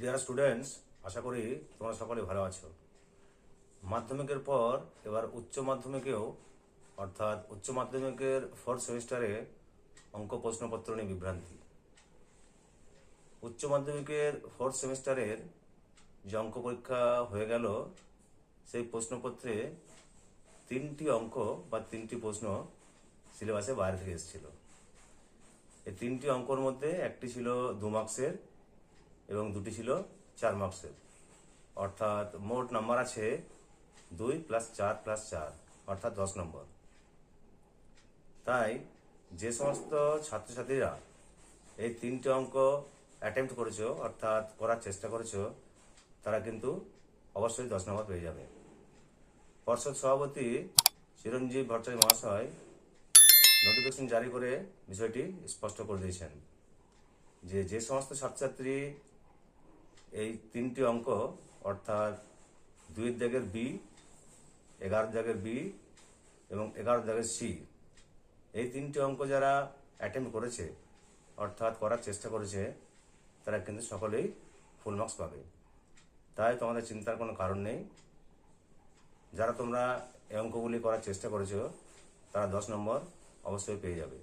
Dear students, আশা করি তোমরা সকলে ভালো আছো। মাধ্যমিকের পর এবার উচ্চ মাধ্যমিকেও অর্থাৎ উচ্চ মাধ্যমিকের ফোর্থ সেমিস্টারে অঙ্ক প্রশ্নপত্র নিয়ে বিভ্রান্তি। উচ্চ মাধ্যমিকের ফোর্থ সেমিস্টারের যে অঙ্ক পরীক্ষা হয়ে গেল, সেই প্রশ্নপত্রে 3টি অঙ্ক বা 3টি প্রশ্ন সিলেবাসে বাইরে থেকে এসেছিল। এই 3টি অঙ্কর মধ্যে একটি ছিল 2 মার্কসের এবং দুটি ছিল 4 মার্কসের, অর্থাৎ মোট নাম্বার আছে 2 + 4 + 4 অর্থাৎ 10 নম্বর। তাই যে সমস্ত ছাত্রছাত্রীরা এই 3টে অঙ্ক অ্যাটেম্প্ট করেছো অর্থাৎ করার চেষ্টা করেছো, তারা কিন্তু অবশ্যই 10 নম্বর পেয়ে যাবে। পর্ষদ সভাপতি চিরঞ্জীব ভট্টাচার্য মহাশয় নোটিফিকেশন জারি করে বিষয়টি স্পষ্ট করে দিয়েছেন যে যে সমস্ত ছাত্রছাত্রী এই 3টি অঙ্ক অর্থাৎ 2-এর দাগের বি, 11-এর দাগের বি এবং 11-এর দাগের সি, এই 3টি অঙ্ক যারা অ্যাটেম্প্ট করেছে অর্থাৎ করার চেষ্টা করেছে, তারা কিন্তু সকলেই ফুল মার্কস পাবে। তাই তোমাদের চিন্তার কোনো কারণ নেই। যারা তোমরা এই অঙ্কগুলি করার চেষ্টা করেছো, তারা 10 নম্বর অবশ্যই পেয়ে যাবে।